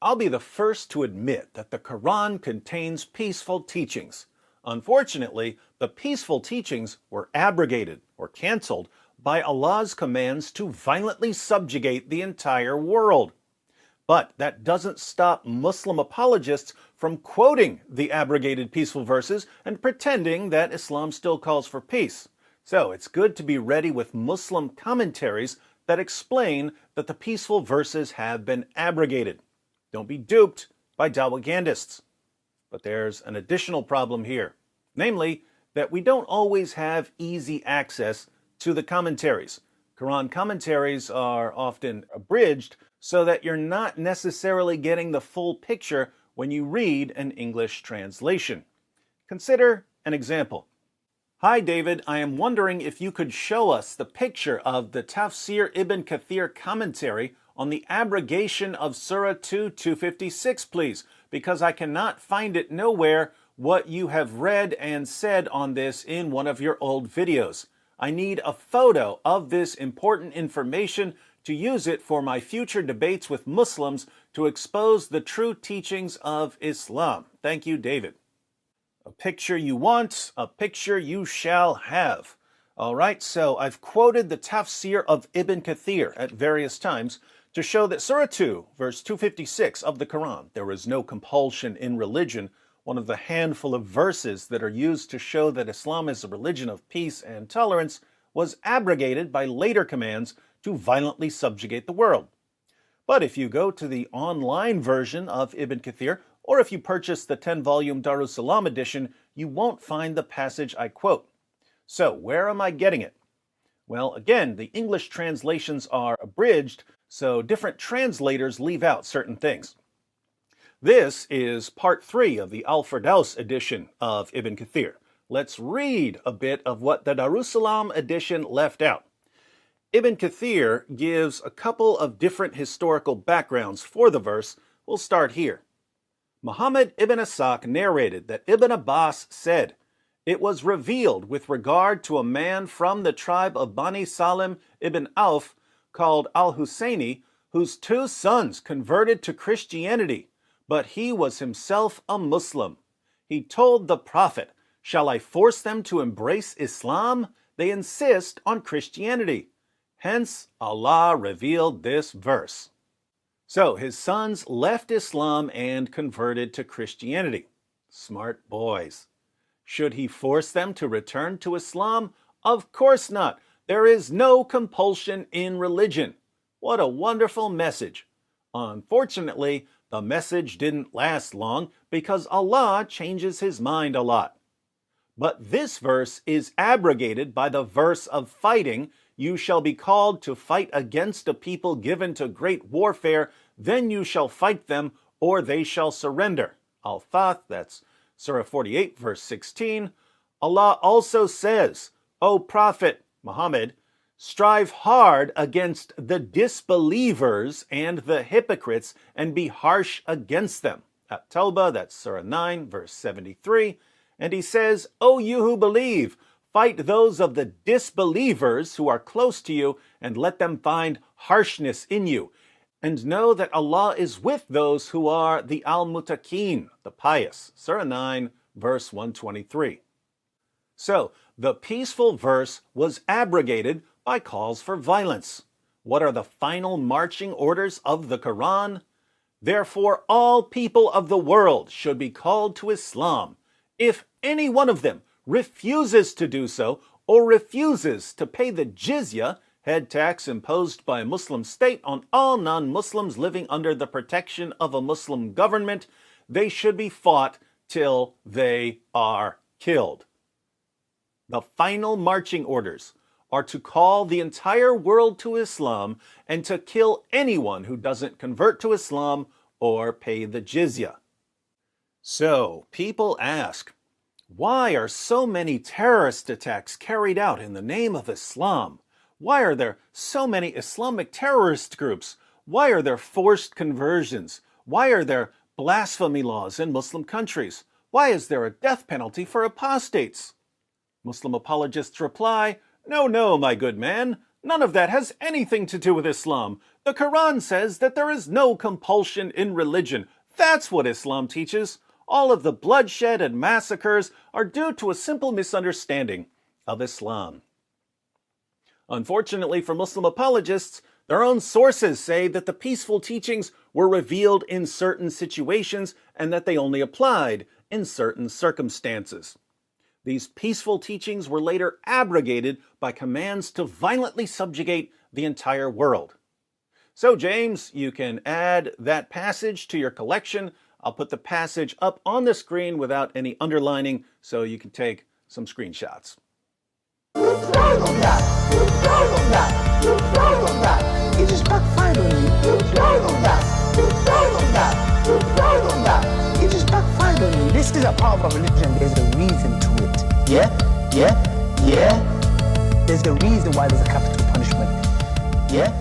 I'll be the first to admit that the Quran contains peaceful teachings. Unfortunately, the peaceful teachings were abrogated or canceled by Allah's commands to violently subjugate the entire world. But that doesn't stop Muslim apologists from quoting the abrogated peaceful verses and pretending that Islam still calls for peace. So it's good to be ready with Muslim commentaries that explain that the peaceful verses have been abrogated. Don't be duped by Dawagandists. But there's an additional problem here, namely that we don't always have easy access to the commentaries. Quran commentaries are often abridged so that you're not necessarily getting the full picture when you read an English translation. Consider an example. Hi David, I am wondering if you could show us the picture of the Tafsir Ibn Kathir commentary on the abrogation of Surah 2:256, please, because I cannot find it nowhere what you have read and said on this in one of your old videos. I need a photo of this important information to use it for my future debates with Muslims to expose the true teachings of Islam. Thank you, David. A picture you want, a picture you shall have. All right, so I've quoted the Tafsir of Ibn Kathir at various times to show that Surah 2, verse 256 of the Quran, there is no compulsion in religion, one of the handful of verses that are used to show that Islam is a religion of peace and tolerance, was abrogated by later commands to violently subjugate the world. But if you go to the online version of Ibn Kathir, or if you purchase the 10-volume Darussalam edition, you won't find the passage I quote. So where am I getting it? Well, again, the English translations are abridged, so different translators leave out certain things. This is part 3 of the Al-Firdaus edition of Ibn Kathir. Let's read a bit of what the Darussalam edition left out. Ibn Kathir gives a couple of different historical backgrounds for the verse. We'll start here. Muhammad ibn Ishaq narrated that Ibn Abbas said, "It was revealed with regard to a man from the tribe of Bani Salim ibn Auf called Al-Husayni, whose 2 sons converted to Christianity, but he was himself a Muslim. He told the Prophet, 'Shall I force them to embrace Islam? They insist on Christianity.' Hence, Allah revealed this verse." So his sons left Islam and converted to Christianity. Smart boys. Should he force them to return to Islam? Of course not. There is no compulsion in religion. What a wonderful message. Unfortunately, the message didn't last long because Allah changes his mind a lot. But this verse is abrogated by the verse of fighting. You shall be called to fight against a people given to great warfare, then you shall fight them, or they shall surrender. Al-Fath, that's Surah 48, verse 16. Allah also says, O Prophet Muhammad, strive hard against the disbelievers and the hypocrites and be harsh against them. At Tawbah, that's Surah 9, verse 73. And he says, O you who believe, fight those of the disbelievers who are close to you and let them find harshness in you. And know that Allah is with those who are the al-muttaqeen, the pious. Surah 9, verse 123. So, the peaceful verse was abrogated by calls for violence. What are the final marching orders of the Quran? Therefore, all people of the world should be called to Islam. If any one of them refuses to do so, or refuses to pay the jizya, head tax imposed by a Muslim state on all non-Muslims living under the protection of a Muslim government, they should be fought till they are killed. The final marching orders are to call the entire world to Islam and to kill anyone who doesn't convert to Islam or pay the jizya. So, people ask, why are so many terrorist attacks carried out in the name of Islam? Why are there so many Islamic terrorist groups? Why are there forced conversions? Why are there blasphemy laws in Muslim countries? Why is there a death penalty for apostates? Muslim apologists reply, no, my good man. None of that has anything to do with Islam. The Quran says that there is no compulsion in religion. That's what Islam teaches. All of the bloodshed and massacres are due to a simple misunderstanding of Islam. Unfortunately for Muslim apologists, their own sources say that the peaceful teachings were revealed in certain situations and that they only applied in certain circumstances. These peaceful teachings were later abrogated by commands to violently subjugate the entire world. So, James, you can add that passage to your collection. I'll put the passage up on the screen without any underlining so you can take some screenshots. It just backfired on me. It just backfired on me. This is a part of our religion. There's a reason to it. Yeah. There's a reason why there's a capital punishment. Yeah.